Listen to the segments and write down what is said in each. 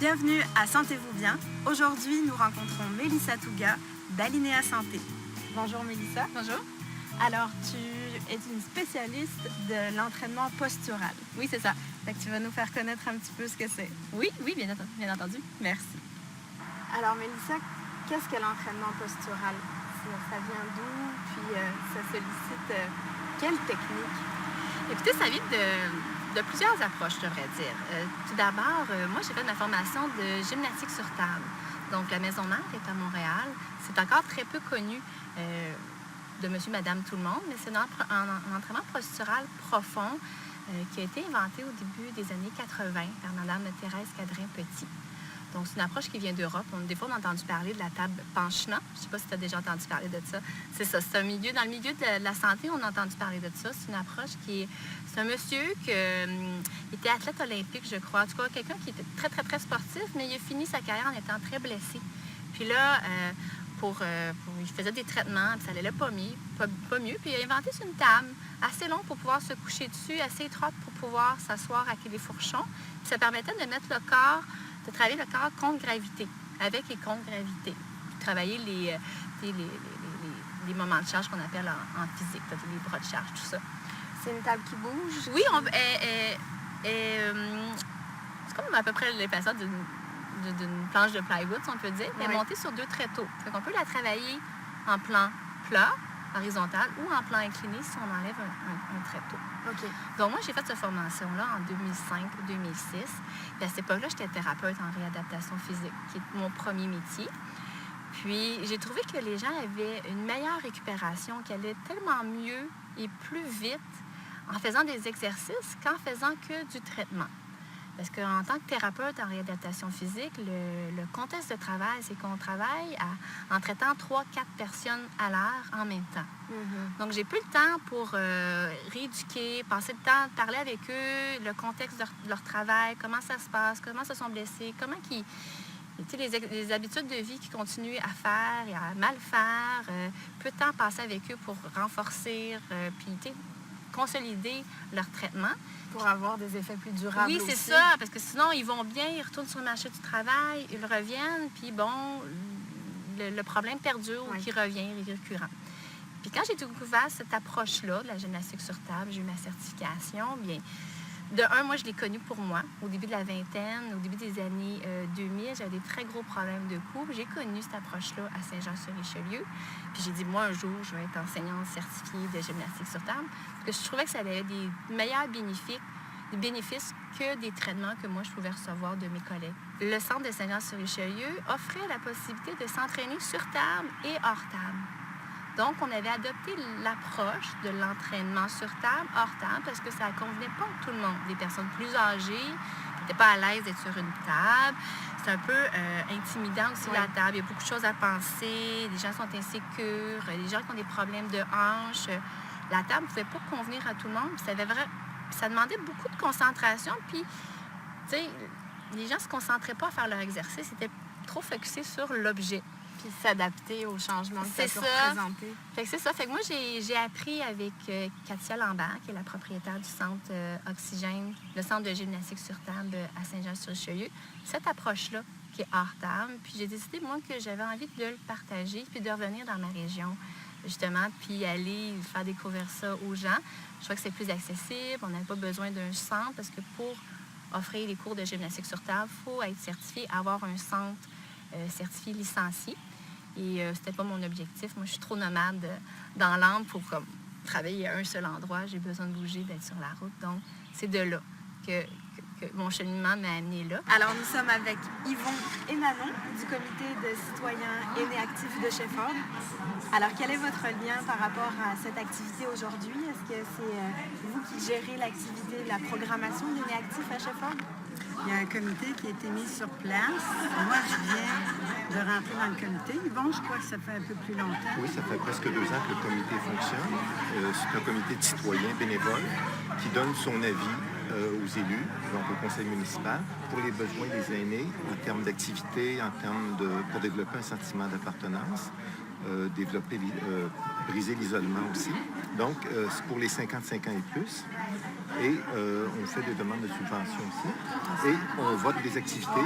Bienvenue à Sentez-vous bien. Aujourd'hui, nous rencontrons Mélissa Touga d'Alinéa Santé. Bonjour Mélissa. Bonjour. Alors, tu es une spécialiste de l'entraînement postural. Oui, c'est ça. Fait que tu vas nous faire connaître un petit peu ce que c'est. Oui, bien entendu. Merci. Alors Mélissa, qu'est-ce que l'entraînement postural? Ça vient d'où? Puis ça sollicite quelle technique? Écoutez, ça vient de plusieurs approches, je devrais dire. Tout d'abord, moi, j'ai fait ma formation de gymnastique sur table. Donc, la maison mère est à Montréal. C'est encore très peu connu de monsieur, madame, tout le monde, mais c'est un entraînement postural profond qui a été inventé au début des années 80 par madame Thérèse Cadrin-Petit. Donc, c'est une approche qui vient d'Europe. Des fois, on a entendu parler de la table penchant. Je ne sais pas si tu as déjà entendu parler de ça. C'est ça. Dans le milieu de la santé, on a entendu parler de ça. C'est une approche c'est un monsieur qui était athlète olympique, je crois. En tout cas, quelqu'un qui était très, très, très sportif, mais il a fini sa carrière en étant très blessé. Puis là, il faisait des traitements, puis ça allait pas mieux. Puis il a inventé une table assez longue pour pouvoir se coucher dessus, assez étroite pour pouvoir s'asseoir avec les fourchons. Puis ça permettait de mettre de travailler le corps contre gravité, avec et contre gravité. Puis travailler les moments de charge qu'on appelle en physique, les bras de charge, tout ça. C'est une table qui bouge? Oui, c'est comme à peu près l'épaisseur d'une planche de plywood, si on peut dire, mais montée sur 2 tréteaux. Fait qu'on peut la travailler en plan plat, horizontal, ou en plan incliné si on enlève un tréteau. OK. Donc, moi, j'ai fait cette formation-là en 2005-2006. Puis à cette époque-là, j'étais thérapeute en réadaptation physique, qui est mon premier métier. Puis, j'ai trouvé que les gens avaient une meilleure récupération, qui allait tellement mieux et plus vite en faisant des exercices qu'en faisant que du traitement. Parce qu'en tant que thérapeute en réadaptation physique, le contexte de travail, c'est qu'on travaille en traitant 3-4 personnes à l'heure en même temps. Mm-hmm. Donc, j'ai plus le temps pour rééduquer, passer le temps de parler avec eux, le contexte de leur travail, comment ça se passe, comment ils se sont blessés, comment les habitudes de vie qu'ils continuent à faire et à mal faire, peu de temps passer avec eux pour renforcer, puis consolider leur traitement. Pour avoir des effets plus durables. Oui, c'est ça, parce que sinon, ils vont bien, ils retournent sur le marché du travail, ils reviennent, puis bon, le problème perdure ou qui revient récurrent. Puis quand j'ai découvert cette approche-là de la gymnastique sur table, j'ai eu ma certification, bien, de un, moi, je l'ai connue pour moi. Au début de la vingtaine, au début des années 2000, j'avais des très gros problèmes de cou. J'ai connu cette approche-là à Saint-Jean-sur-Richelieu. Puis j'ai dit, moi, un jour, je vais être enseignante certifiée de gymnastique sur table. Parce que je trouvais que ça avait des meilleurs bénéfices que des traitements que moi, je pouvais recevoir de mes collègues. Le centre de Saint-Jean-sur-Richelieu offrait la possibilité de s'entraîner sur table et hors table. Donc, on avait adopté l'approche de l'entraînement sur table, hors table, parce que ça ne convenait pas à tout le monde. Des personnes plus âgées, qui n'étaient pas à l'aise d'être sur une table. C'est un peu intimidant aussi, la table. Il y a beaucoup de choses à penser. Les gens sont insécures. Les gens qui ont des problèmes de hanches. La table ne pouvait pas convenir à tout le monde. Puis ça demandait beaucoup de concentration. Puis, tu sais, les gens ne se concentraient pas à faire leur exercice. Ils étaient trop focusés sur l'objet. Puis s'adapter aux changements que ça peut représenter. Fait que c'est ça. Fait que moi, j'ai appris avec Katia Lambert, qui est la propriétaire du centre Oxygène, le centre de gymnastique sur table à Saint-Jean-sur-Richelieu, cette approche-là qui est hors table. Puis j'ai décidé, moi, que j'avais envie de le partager puis de revenir dans ma région, justement, puis aller faire découvrir ça aux gens. Je crois que c'est plus accessible. On n'a pas besoin d'un centre parce que pour offrir les cours de gymnastique sur table, il faut être certifié, avoir un centre certifié licencié. Et c'était pas mon objectif. Moi, je suis trop nomade dans l'âme pour travailler à un seul endroit. J'ai besoin de bouger, d'être sur la route. Donc, c'est de là que mon cheminement m'a amené là. Alors, nous sommes avec Yvon et Manon du comité de citoyens aînés actifs de Shefford. Alors, quel est votre lien par rapport à cette activité aujourd'hui? Est-ce que c'est vous qui gérez l'activité, la programmation d'Aînés actifs à Shefford? Il y a un comité qui a été mis sur place. Moi, je viens de rentrer dans le comité. Yvon, je crois que ça fait un peu plus longtemps. Oui, ça fait presque 2 ans que le comité fonctionne. C'est un comité de citoyens bénévoles qui donne son avis aux élus, donc au conseil municipal, pour les besoins des aînés en termes d'activité, pour développer un sentiment d'appartenance, briser l'isolement aussi. Donc, c'est pour les 55 ans et plus. Et on fait des demandes de subventions aussi. Et on vote des activités.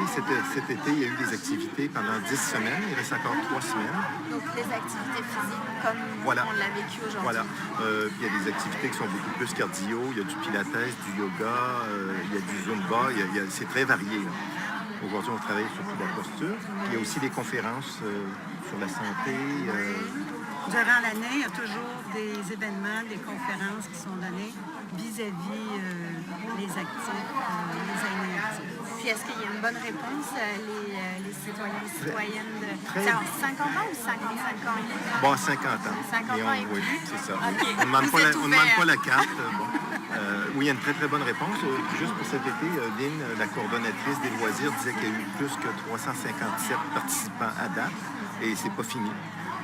Cet été, il y a eu des activités pendant 10 semaines. Il reste encore 3 semaines. Donc, les activités physiques comme Voilà. on l'a vécu aujourd'hui. Voilà. Puis il y a des activités qui sont beaucoup plus cardio. Il y a du pilates, du yoga, il y a du zumba. C'est très varié, là. Aujourd'hui, on travaille sur toute la posture. Puis il y a aussi des conférences sur la santé. Durant l'année, il y a toujours des événements, des conférences qui sont données vis-à-vis les actifs, les aînés actifs. Puis, est-ce qu'il y a une bonne réponse, les citoyens et citoyennes de Très- c'est en 50 ans ou 55 ans? Bon, 50 ans. 50 ans et Oui, plus. c'est ça. OK. On ne demande Vous pas, êtes on demande ouvert. pas la carte. Bon. Oui, il y a une très, très bonne réponse. Juste pour cet été, Lynn, la coordonnatrice des loisirs, disait qu'il y a eu plus que 357 participants à date. Et c'est pas fini.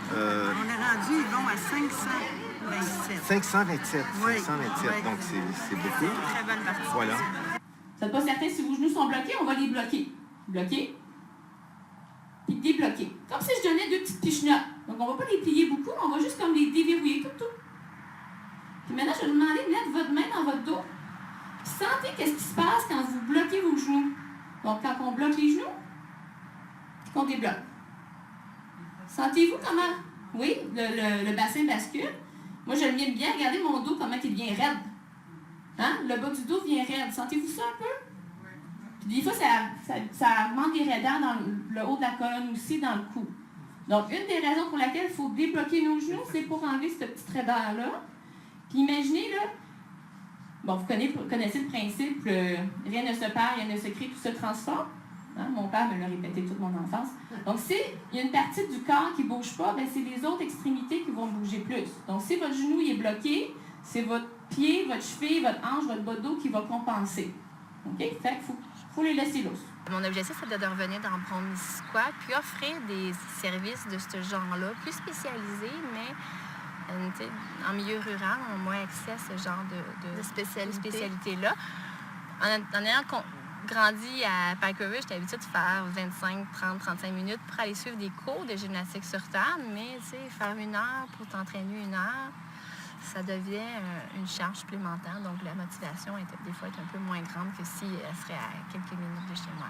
On est rendu, ils vont à 527. 527. Oui. 527. Oui. Donc, c'est beaucoup. Très bonne participation. Voilà. Vous n'êtes pas certain si vos genoux sont bloqués, on va les bloquer. Bloquer. Puis débloquer. Comme si je donnais deux petites pichenottes. Donc, on ne va pas les plier beaucoup, on va juste comme les déverrouiller tout. Puis maintenant, je vais vous demander de mettre votre main dans votre dos. Puis sentez qu'est-ce qui se passe quand vous bloquez vos genoux. Donc, quand on bloque les genoux, puis qu'on débloque. Sentez-vous comment? Oui, le bassin bascule. Moi, je l'aime bien. Regardez mon dos, comment il devient raide. Hein? Le bas du dos vient raide. Sentez-vous ça un peu? Puis des fois, ça augmente les raideurs dans le haut de la colonne aussi, dans le cou. Donc, une des raisons pour laquelle il faut débloquer nos genoux, c'est pour enlever cette petite raideur-là. Puis imaginez, là, bon, vous connaissez le principe, rien ne se perd, rien ne se crée, tout se transforme. Hein? Mon père me l'a répété toute mon enfance. Donc, s'il y a une partie du corps qui ne bouge pas, ben, c'est les autres extrémités qui vont bouger plus. Donc, si votre genou il est bloqué, c'est votre pied, votre cheville, votre hanche, votre bas de dos qui va compenser. OK? Fait qu'il faut les laisser lousses. Mon objectif, c'est de revenir dans Brome-Missisquoi, puis offrir des services de ce genre-là, plus spécialisés, mais en milieu rural, on a moins accès à ce genre de spécialité-là. En ayant grandi à Pike River, j'étais habituée de faire 25, 30, 35 minutes pour aller suivre des cours de gymnastique sur table, mais faire 1 heure pour t'entraîner 1 heure, ça devient une charge supplémentaire. Donc, la motivation des fois est un peu moins grande que si elle serait à quelques minutes de chez moi.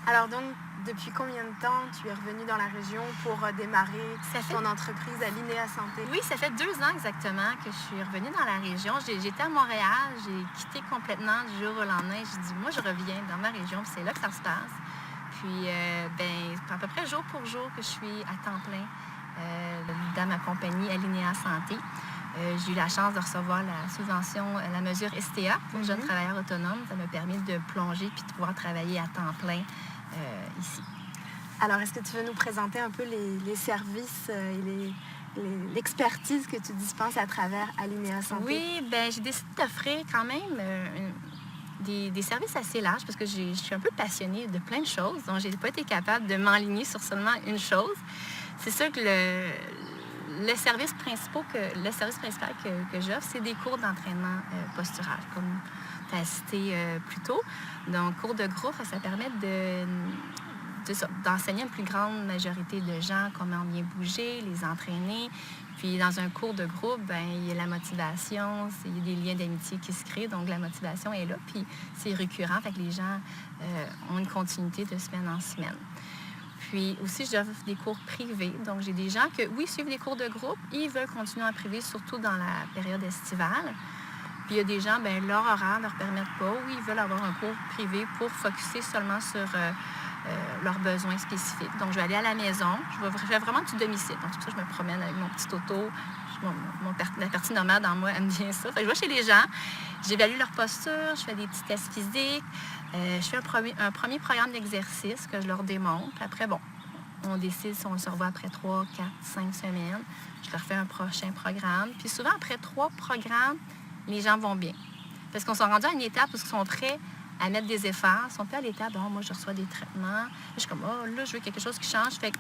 Alors donc, depuis combien de temps tu es revenue dans la région pour démarrer ton entreprise à Linéa Santé? Oui, ça fait 2 ans exactement que je suis revenue dans la région. J'étais à Montréal, j'ai quitté complètement du jour au lendemain. J'ai dit, moi, je reviens dans ma région, puis c'est là que ça se passe. Puis, à peu près jour pour jour que je suis à temps plein dans ma compagnie à Linéa Santé. J'ai eu la chance de recevoir la subvention, la mesure STA pour jeunes travailleurs autonomes. Ça m'a permis de plonger puis de pouvoir travailler à temps plein ici. Alors, est-ce que tu veux nous présenter un peu les services et l'expertise que tu dispenses à travers Linéa Santé? Oui, bien, j'ai décidé d'offrir quand même des services assez larges parce que je suis un peu passionnée de plein de choses. Donc, je n'ai pas été capable de m'enligner sur seulement une chose. C'est sûr que le service principal que j'offre, c'est des cours d'entraînement postural, comme tu as cité plus tôt. Donc, cours de groupe, ça permet d'enseigner à une plus grande majorité de gens comment bien bouger, les entraîner. Puis, dans un cours de groupe, il y a la motivation, il y a des liens d'amitié qui se créent, donc la motivation est là. Puis, c'est récurrent, fait que les gens ont une continuité de semaine en semaine. Puis aussi, j'offre des cours privés. Donc, j'ai des gens qui, oui, suivent des cours de groupe et ils veulent continuer en privé, surtout dans la période estivale. Puis il y a des gens, leur horaire ne leur permet pas, ou ils veulent avoir un cours privé pour focusser seulement sur leurs besoins spécifiques. Donc, je vais aller à la maison. Je vais vraiment du domicile. Donc, c'est pour ça que je me promène avec mon petit auto. La partie nomade en moi aime bien ça. Fait que je vais chez les gens, j'évalue leur posture, je fais des petits tests physiques. Je fais un premier programme d'exercice que je leur démontre. Puis après, on décide si on se revoit après 3, 4, 5 semaines. Je leur fais un prochain programme. Puis souvent, après 3 programmes, les gens vont bien. Parce qu'on s'est rendu à une étape où ils sont prêts à mettre des efforts. Ils sont plus à l'étape, moi, je reçois des traitements. Là, je suis comme, là, je veux quelque chose qui change. Fait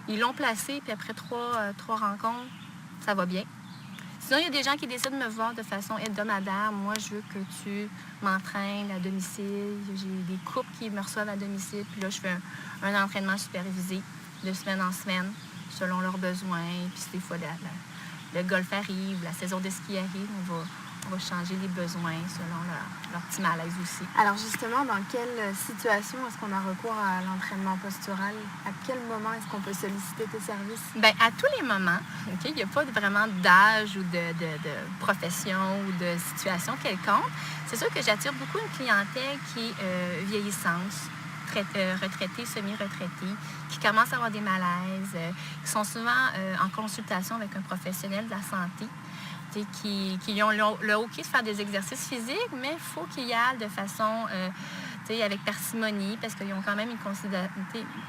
qu'ils l'ont placé, puis après 3 rencontres, ça va bien. Sinon, il y a des gens qui décident de me voir de façon hebdomadaire. Moi, je veux que tu m'entraînes à domicile. J'ai des couples qui me reçoivent à domicile. Puis là, je fais un entraînement supervisé de semaine en semaine, selon leurs besoins. Puis des fois, le golf arrive, la saison de ski arrive. on va changer les besoins selon leur petit malaise aussi. Alors justement, dans quelle situation est-ce qu'on a recours à l'entraînement postural? À quel moment est-ce qu'on peut solliciter tes services? Bien, à tous les moments. Okay? Il n'y a pas vraiment d'âge ou de profession ou de situation quelconque. C'est sûr que j'attire beaucoup une clientèle qui est vieillissante, retraités, semi-retraités, qui commencent à avoir des malaises, qui sont souvent en consultation avec un professionnel de la santé, qui ont le OK de faire des exercices physiques, mais il faut qu'ils y aillent de façon avec parcimonie, parce qu'ils ont quand même une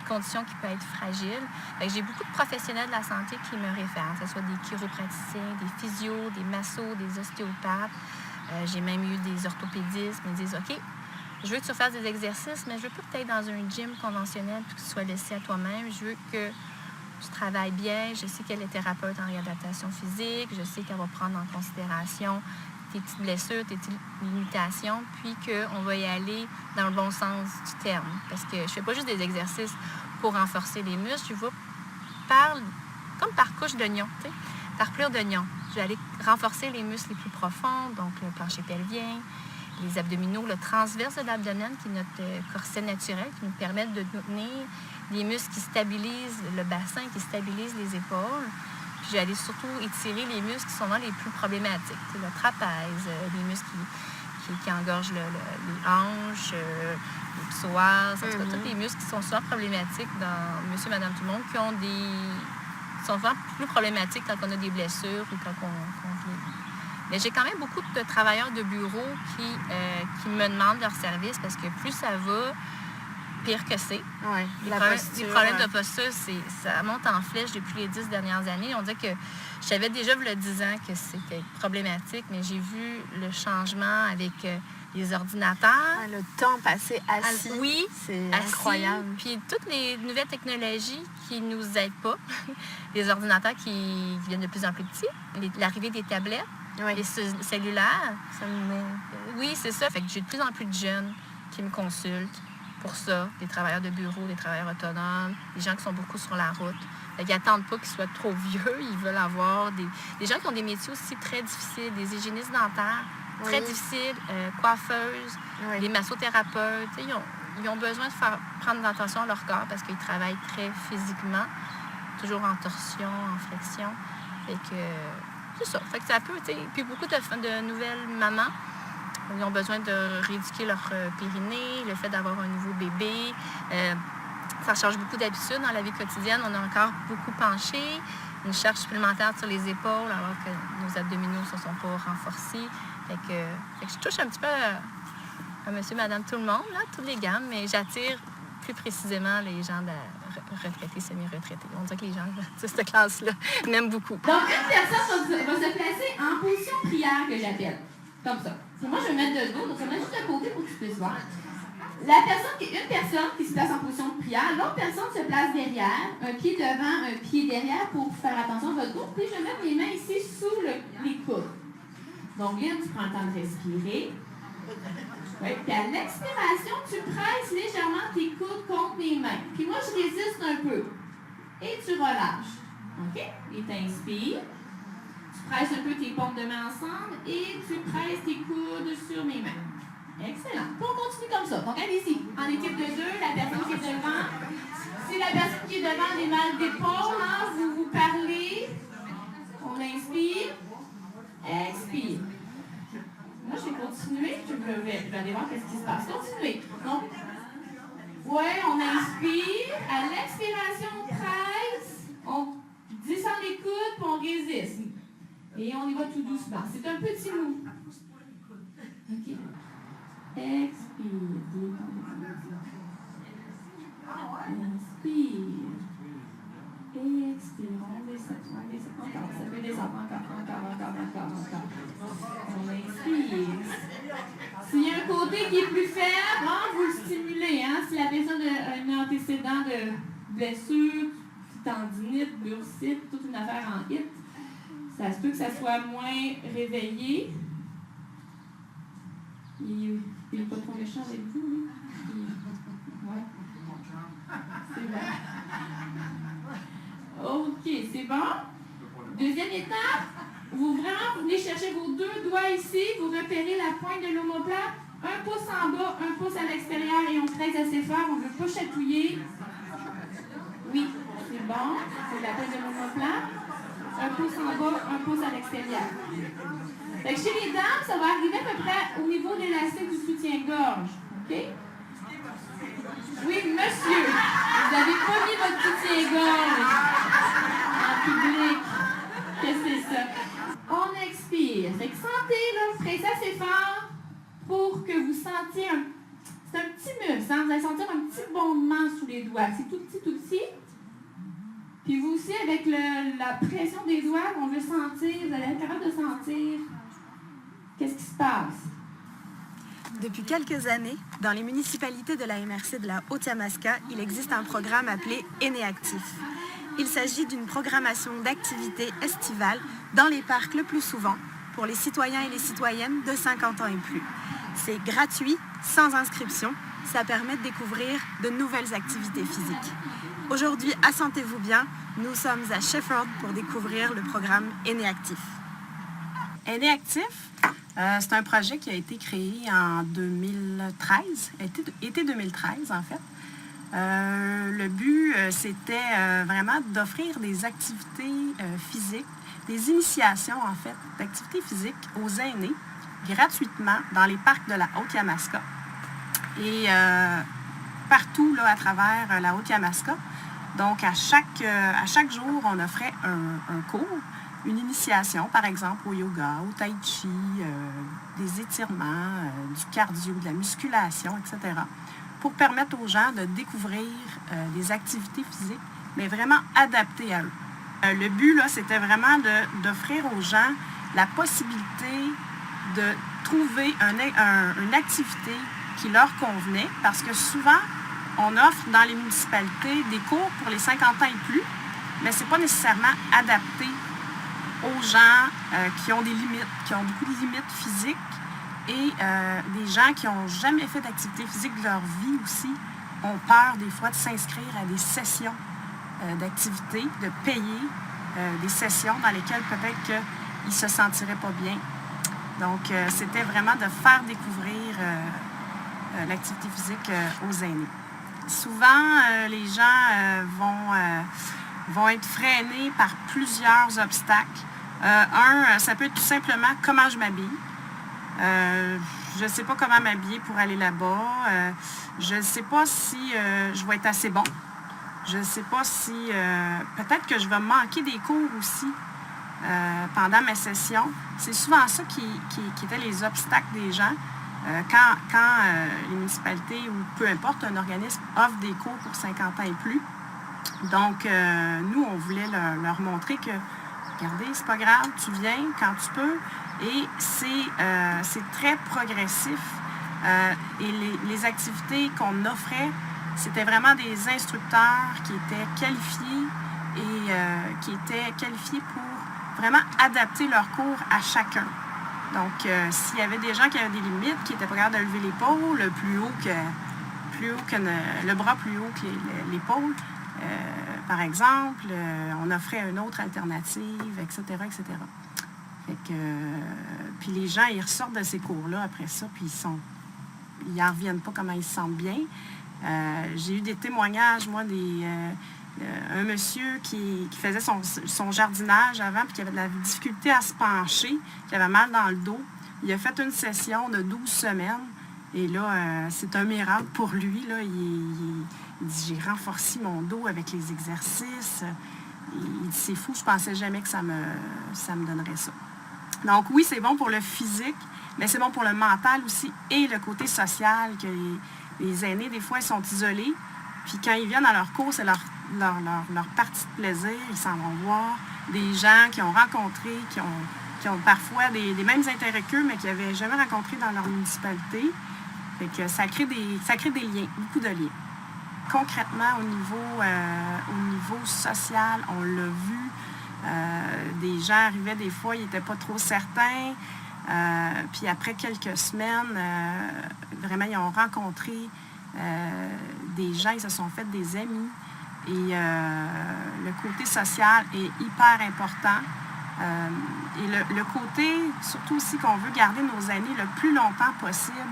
condition qui peut être fragile. J'ai beaucoup de professionnels de la santé qui me réfèrent, que ce soit des chiropraticiens, des physios, des massos, des ostéopathes. J'ai même eu des orthopédistes qui me disent « OK, je veux que tu fasses des exercices, mais je veux pas que tu ailles dans un gym conventionnel et que tu sois laissé à toi-même. Je veux que tu travailles bien. Je sais qu'elle est thérapeute en réadaptation physique. Je sais qu'elle va prendre en considération tes petites blessures, tes petites limitations, puis qu'on va y aller dans le bon sens du terme. Parce que je fais pas juste des exercices pour renforcer les muscles. Je vais comme par couche d'oignon, par plure d'oignon. Je vais aller renforcer les muscles les plus profonds, donc le plancher pelvien, les abdominaux, le transverse de l'abdomen, qui est notre corset naturel, qui nous permet de nous tenir, les muscles qui stabilisent le bassin, qui stabilisent les épaules. Puis je vais aller surtout étirer les muscles qui sont dans les plus problématiques. Le trapèze, les muscles qui engorgent les hanches, les psoas, en tout cas, tous les muscles qui sont souvent problématiques dans Monsieur, Madame, tout le monde, qui sont souvent plus problématiques quand on a des blessures ou quand on vit. Mais j'ai quand même beaucoup de travailleurs de bureau qui me demandent leur service parce que plus ça va, pire que c'est. Ouais, les problèmes de posture, ça monte en flèche depuis les 10 dernières années. On dit que je savais déjà, il y a 10 ans, que c'était problématique, mais j'ai vu le changement avec les ordinateurs. Ouais, le temps passé assis. Oui, c'est assis, incroyable. Puis toutes les nouvelles technologies qui ne nous aident pas, les ordinateurs qui viennent de plus en plus petits, l'arrivée des tablettes, Oui. les cellulaires. Oui, c'est ça. Fait que j'ai de plus en plus de jeunes qui me consultent pour ça, des travailleurs de bureau, des travailleurs autonomes, des gens qui sont beaucoup sur la route. Ils n'attendent pas qu'ils soient trop vieux, ils veulent avoir des gens qui ont des métiers aussi très difficiles, des hygiénistes dentaires, très difficiles, coiffeuses, les massothérapeutes. Ils ont besoin de prendre attention à leur corps parce qu'ils travaillent très physiquement, toujours en torsion, en flexion. Fait que c'est ça. Fait que ça peut, puis beaucoup de nouvelles mamans. Ils ont besoin de rééduquer leur périnée, le fait d'avoir un nouveau bébé. Ça change beaucoup d'habitudes dans la vie quotidienne. On a encore beaucoup penché, une charge supplémentaire sur les épaules alors que nos abdominaux ne se sont pas renforcés. Fait que je touche un petit peu à monsieur, madame, tout le monde, là, toutes les gammes, mais j'attire plus précisément les gens retraités, semi-retraités. On dirait que les gens de cette classe-là m'aiment beaucoup. Donc, une personne va se placer en position prière, que j'appelle. Comme ça. Moi, je vais me mettre de dos, donc je vais mettre juste de côté pour que tu puisses voir. Une personne qui se place en position de prière, l'autre personne se place derrière, un pied devant, un pied derrière pour faire attention à votre dos. Puis je vais mettre mes mains ici sous les coudes. Donc, Lynn, tu prends le temps de respirer. Oui. Puis à l'expiration, tu presses légèrement tes coudes contre tes mains. Puis moi, je résiste un peu. Et tu relâches. OK? Et tu inspires. Tu presses un peu tes paumes de main ensemble et tu presses tes coudes sur mes mains. Excellent. Puis on continue comme ça. Donc, allez-y. En équipe de deux, la personne qui est devant. Si la personne qui est devant a des mal d'épaule, vous parlez. On inspire. Expire. Moi, je vais continuer. Je vais aller voir qu'est-ce qui se passe. Continuez. Donc, ouais, on inspire. À l'expiration, on presse. On descend les coudes, puis on résiste. Et on y va tout doucement. C'est un petit mou. OK. Expire. Inspire. Expire. On descend. Encore. Ça peut descendre. Encore. On inspire. S'il y a un côté qui est plus faible, vous le stimulez. Si la personne a un antécédent de blessure, tendinite, bursite, toute une affaire en hip, ça se peut que ça soit moins réveillé. Il n'est pas trop méchant avec vous, lui. Ouais. C'est bon. OK, c'est bon. Deuxième étape, Vous venez chercher vos 2 doigts ici, vous repérez la pointe de l'omoplate, 1 pouce en bas, 1 pouce à l'extérieur et on presse assez fort, on ne veut pas chatouiller. Oui, c'est bon, c'est la pointe de l'omoplate. 1 pouce en bas, 1 pouce à l'extérieur. Fait que chez les dames, ça va arriver à peu près au niveau de l'élastique du soutien-gorge. OK? Oui, monsieur, vous n'avez pas mis votre soutien-gorge en public. Qu'est-ce que c'est ça? On expire. Fait que sentez, là, vous pressez assez fort pour que vous sentiez un... C'est un petit muscle, hein? Vous allez sentir un petit bondement sous les doigts. C'est tout petit, tout petit. Puis vous aussi, avec la pression des doigts, on veut sentir, vous allez être capable de sentir qu'est-ce qui se passe. Depuis quelques années, dans les municipalités de la MRC de la Haute-Yamaska, il existe un programme appelé Aînés Actifs. Il s'agit d'une programmation d'activités estivales dans les parcs le plus souvent pour les citoyens et les citoyennes de 50 ans et plus. C'est gratuit, sans inscription. Ça permet de découvrir de nouvelles activités physiques. Aujourd'hui, à Sentez-vous bien, nous sommes à Shefford pour découvrir le programme Aînés Actifs. Aînés Actifs, c'est un projet qui a été créé en 2013, été 2013 en fait. Le but, c'était vraiment d'offrir des activités physiques, des initiations en fait, d'activités physiques aux aînés gratuitement dans les parcs de la Haute-Yamaska et partout là, à travers la Haute-Yamaska. Donc, à chaque jour, on offrait un cours, une initiation, par exemple, au yoga, au tai chi, des étirements, du cardio, de la musculation, etc., pour permettre aux gens de découvrir des activités physiques, mais vraiment adaptées à eux. Le but, là, c'était vraiment d'offrir aux gens la possibilité de trouver une activité qui leur convenait, parce que souvent, on offre dans les municipalités des cours pour les 50 ans et plus, mais ce n'est pas nécessairement adapté aux gens qui ont des limites, qui ont beaucoup de limites physiques et des gens qui n'ont jamais fait d'activité physique de leur vie aussi ont peur des fois de s'inscrire à des sessions d'activité, de payer des sessions dans lesquelles peut-être qu'ils ne se sentiraient pas bien. Donc, c'était vraiment de faire découvrir l'activité physique aux aînés. Souvent, les gens vont être freinés par plusieurs obstacles. Ça peut être tout simplement comment je m'habille. Je ne sais pas comment m'habiller pour aller là-bas. Je ne sais pas si je vais être assez bon. Je ne sais pas si... peut-être que je vais manquer des cours aussi pendant ma session. C'est souvent ça qui était les obstacles des gens. Quand les municipalités ou peu importe, un organisme offre des cours pour 50 ans et plus. Donc, nous, on voulait leur montrer que, regardez, c'est pas grave, tu viens quand tu peux. Et c'est très progressif. Et les activités qu'on offrait, c'était vraiment des instructeurs qui étaient qualifiés et qui étaient qualifiés pour vraiment adapter leur cours à chacun. Donc, s'il y avait des gens qui avaient des limites, qui n'étaient pas capables de lever l'épaule le bras plus haut que l'épaule, par exemple, on offrait une autre alternative, etc., etc. Fait que, puis les gens, ils ressortent de ces cours-là après ça, puis ils n'en reviennent pas comment ils se sentent bien. J'ai eu des témoignages, moi, un monsieur qui faisait son jardinage avant, puis qui avait de la difficulté à se pencher, qui avait mal dans le dos. Il a fait une session de 12 semaines, et là, c'est un miracle pour lui. Là. Il dit, j'ai renforcé mon dos avec les exercices. Il dit, c'est fou, je pensais jamais que ça me donnerait ça. Donc oui, c'est bon pour le physique, mais c'est bon pour le mental aussi, et le côté social, que les aînés, des fois, ils sont isolés, puis quand ils viennent à leur cours, c'est leur partie de plaisir, ils s'en vont voir des gens qu'ils ont rencontrés, qui ont parfois des mêmes intérêts qu'eux, mais qu'ils n'avaient jamais rencontrés dans leur municipalité. Fait que ça crée des liens, beaucoup de liens. Concrètement, au niveau social, on l'a vu, des gens arrivaient des fois, ils n'étaient pas trop certains, puis après quelques semaines, vraiment, ils ont rencontré des gens, ils se sont fait des amis. Et le côté social est hyper important. Et le côté, surtout aussi qu'on veut garder nos aînés le plus longtemps possible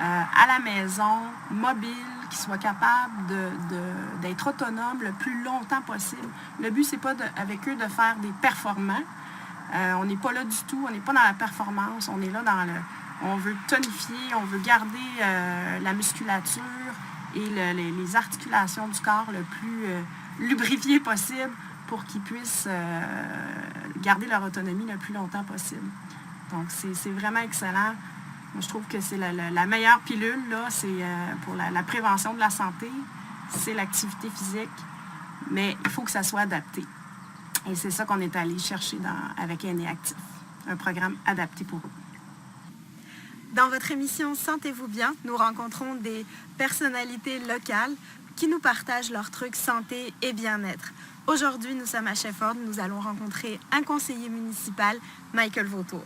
à la maison, mobiles, qui soient capables d'être autonomes le plus longtemps possible. Le but, c'est pas avec eux de faire des performants. On n'est pas là du tout, on n'est pas dans la performance, on est là dans on veut tonifier, on veut garder la musculature et les articulations du corps le plus lubrifiées possible pour qu'ils puissent garder leur autonomie le plus longtemps possible. Donc, c'est vraiment excellent. Moi, je trouve que c'est la meilleure pilule, là, c'est pour la prévention de la santé, c'est l'activité physique, mais il faut que ça soit adapté. Et c'est ça qu'on est allé chercher avec Aînés Actifs, un programme adapté pour eux. Dans votre émission Sentez-vous bien, nous rencontrons des personnalités locales qui nous partagent leurs trucs santé et bien-être. Aujourd'hui, nous sommes à Shefford. Nous allons rencontrer un conseiller municipal, Michael Vautour.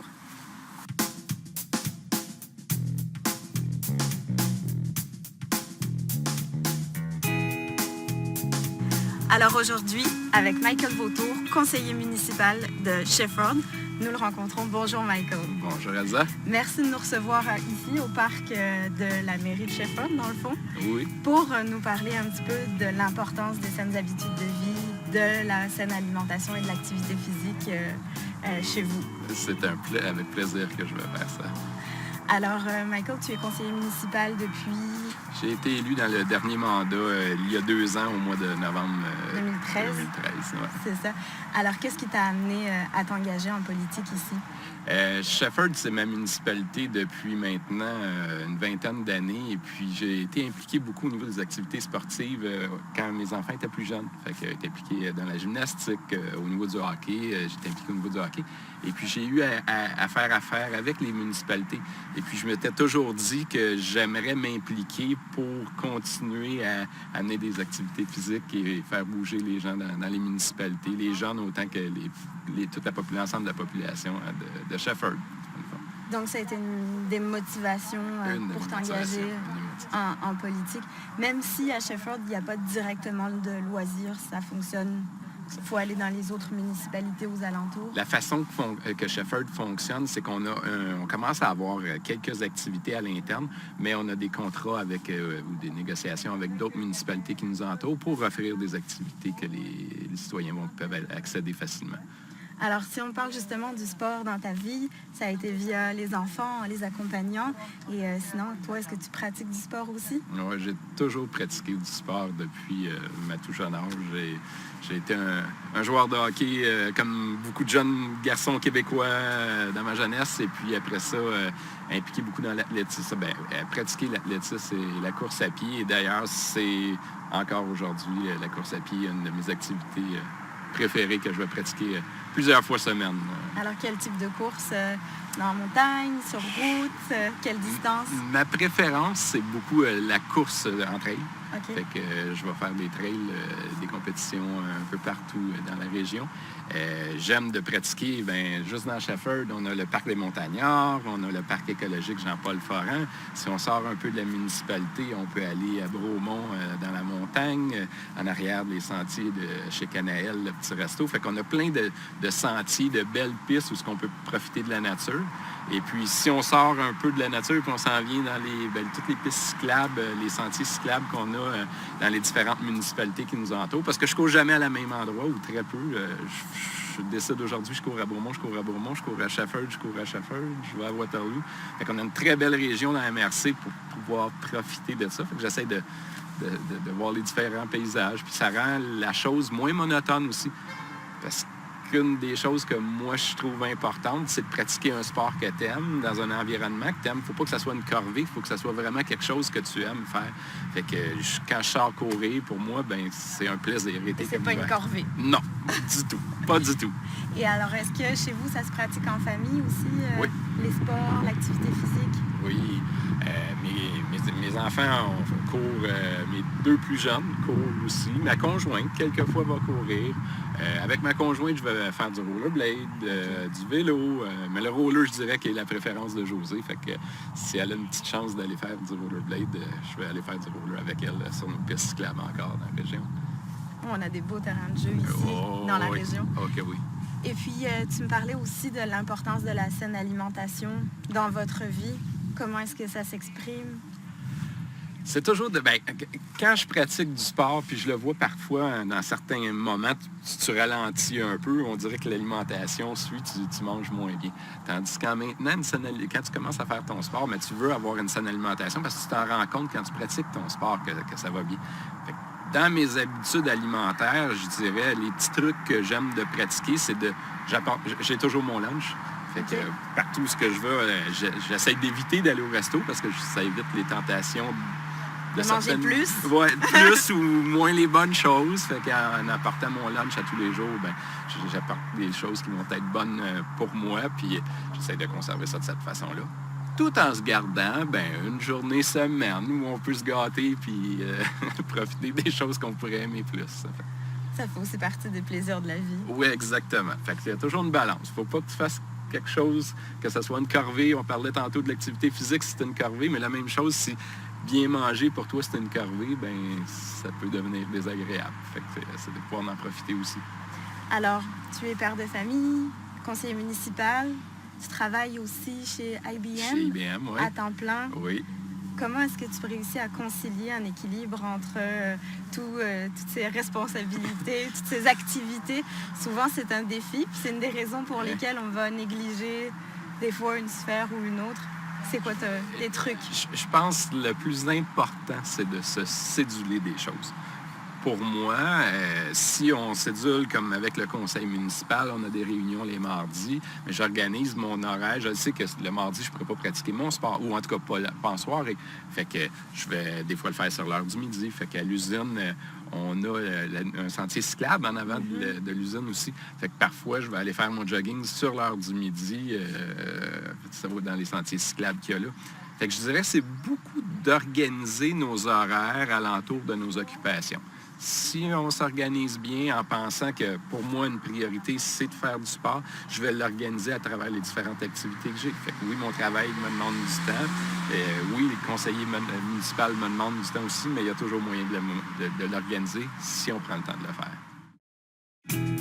Alors aujourd'hui, avec Michael Vautour, conseiller municipal de Shefford, nous le rencontrons. Bonjour Michael. Bonjour Elsa. Merci de nous recevoir ici au parc de la mairie de Shefford, dans le fond. Oui. Pour nous parler un petit peu de l'importance des saines habitudes de vie, de la saine alimentation et de l'activité physique chez vous. C'est avec plaisir que je vais faire ça. Alors, Michael, tu es conseiller municipal depuis... J'ai été élu dans le dernier mandat il y a 2 ans, au mois de novembre 2013. 2013, ouais. C'est ça. Alors, qu'est-ce qui t'a amené à t'engager en politique ici? Shefford, c'est ma municipalité depuis maintenant une 20aine d'années. Et puis, j'ai été impliqué beaucoup au niveau des activités sportives quand mes enfants étaient plus jeunes. Fait que j'ai été impliqué dans la gymnastique, au niveau du hockey. J'étais impliqué au niveau du hockey. Et puis, j'ai eu à faire affaire avec les municipalités. Et puis, je m'étais toujours dit que j'aimerais m'impliquer pour continuer à amener des activités physiques et faire bouger les gens dans les municipalités, les jeunes autant que toute l'ensemble de la population de Shefford. Donc, ça a été une des motivations pour t'engager en politique. Même si à Shefford, il n'y a pas directement de loisirs, ça fonctionne. Il faut aller dans les autres municipalités aux alentours. La façon que Shefford fonctionne, c'est qu'on commence à avoir quelques activités à l'interne, mais on a des contrats ou des négociations avec d'autres municipalités qui nous entourent pour offrir des activités que les citoyens peuvent accéder facilement. Alors, si on parle justement du sport dans ta vie, ça a été via les enfants, les accompagnants. Et sinon, toi, est-ce que tu pratiques du sport aussi? Oui, j'ai toujours pratiqué du sport depuis ma tout jeune âge. J'ai été un joueur de hockey, comme beaucoup de jeunes garçons québécois dans ma jeunesse. Et puis après ça, impliqué beaucoup dans l'athlétisme. Pratiquer l'athlétisme et la course à pied. Et d'ailleurs, c'est encore aujourd'hui la course à pied, une de mes activités préférées que je vais pratiquer plusieurs fois semaine. Alors, quel type de course? Dans la montagne, sur route? Quelle distance? Ma préférence, c'est beaucoup la course en trail. Okay. Fait que je vais faire des trails, des compétitions un peu partout dans la région. J'aime de pratiquer, juste dans Shefford, on a le parc des Montagnards, on a le parc écologique Jean-Paul Foran. Si on sort un peu de la municipalité, on peut aller à Bromont, dans la montagne, en arrière des sentiers de chez Canaël, le petit resto. Fait qu'on a plein de sentiers, de belles pistes où on peut profiter de la nature. Et puis, si on sort un peu de la nature et on s'en vient dans toutes les pistes cyclables, les sentiers cyclables qu'on a dans les différentes municipalités qui nous entourent, parce que je ne cours jamais à la même endroit ou très peu. Je décide aujourd'hui, je cours à Bromont, je cours à Bromont, je cours à Shefford, je cours à Shefford, je vais à Waterloo. Fait qu'on a une très belle région dans la MRC pour pouvoir profiter de ça. Fait que j'essaie de voir les différents paysages. Puis ça rend la chose moins monotone aussi. Parce qu'une des choses que moi, je trouve importante, c'est de pratiquer un sport que tu aimes dans un environnement que tu aimes. Il ne faut pas que ça soit une corvée, il faut que ça soit vraiment quelque chose que tu aimes faire. Fait que quand je sors courir, pour moi, c'est un plaisir. Et c'est pas une corvée? Non, du tout. Pas du tout. Et alors, est-ce que chez vous, ça se pratique en famille aussi? Oui. Les sports, l'activité physique? Oui. Mes enfants courent, mes 2 plus jeunes courent aussi. Ma conjointe, quelquefois, va courir. Avec ma conjointe, je vais faire du rollerblade, du vélo. Mais le roller, je dirais qu'il est la préférence de Josée. Fait que si elle a une petite chance d'aller faire du rollerblade, je vais aller faire du roller avec elle sur nos pistes cyclables encore dans la région. On a des beaux terrains de jeu ici, dans la région. OK, oui. Et puis, tu me parlais aussi de l'importance de la saine alimentation dans votre vie. Comment est-ce que ça s'exprime? C'est toujours quand je pratique du sport, puis je le vois parfois dans certains moments, tu ralentis un peu, on dirait que l'alimentation suit, tu manges moins bien. Tandis que maintenant, quand tu commences à faire ton sport, mais tu veux avoir une saine alimentation parce que tu t'en rends compte quand tu pratiques ton sport que ça va bien. Fait que dans mes habitudes alimentaires, je dirais, les petits trucs que j'aime de pratiquer, c'est j'ai toujours mon lunch. Fait que partout ce que je veux, j'essaie d'éviter d'aller au resto parce que ça évite les tentations de manger plus. Ouais, plus ou moins les bonnes choses. Fait qu'en apportant mon lunch à tous les jours, j'apporte des choses qui vont être bonnes pour moi, puis j'essaie de conserver ça de cette façon-là. Tout en se gardant, une journée semaine où on peut se gâter puis profiter des choses qu'on pourrait aimer plus. Ça fait aussi partie des plaisirs de la vie. Oui, exactement. Fait que il y a toujours une balance. Faut pas que tu fasses quelque chose, que ce soit une corvée. On parlait tantôt de l'activité physique, c'est une corvée, mais la même chose, si bien manger pour toi, c'est une corvée, ça peut devenir désagréable. Fait que c'est de pouvoir en profiter aussi. Alors, tu es père de famille, conseiller municipal, tu travailles aussi chez IBM. Chez IBM, oui. À temps plein. Oui. Comment est-ce que tu réussis à concilier un équilibre entre toutes ces responsabilités, toutes ces activités? Souvent, c'est un défi, puis c'est une des raisons pour lesquelles on va négliger des fois une sphère ou une autre. C'est quoi les trucs? Je pense que le plus important, c'est de se céduler des choses. Pour moi, si on cédule comme avec le conseil municipal, on a des réunions les mardis, mais j'organise mon horaire. Je sais que le mardi, je ne pourrais pas pratiquer mon sport, ou en tout cas pas en soirée. Fait que je vais des fois le faire sur l'heure du midi. Fait qu'à l'usine, on a un sentier cyclable en avant de l'usine aussi. Fait que parfois, je vais aller faire mon jogging sur l'heure du midi. Ça va dans les sentiers cyclables qu'il y a là. Fait que je dirais que c'est beaucoup d'organiser nos horaires alentour de nos occupations. Si on s'organise bien en pensant que pour moi, une priorité, c'est de faire du sport, je vais l'organiser à travers les différentes activités que j'ai. Fait que oui, mon travail me demande du temps. Oui, les conseillers municipaux me demandent du temps aussi, mais il y a toujours moyen de l'organiser si on prend le temps de le faire.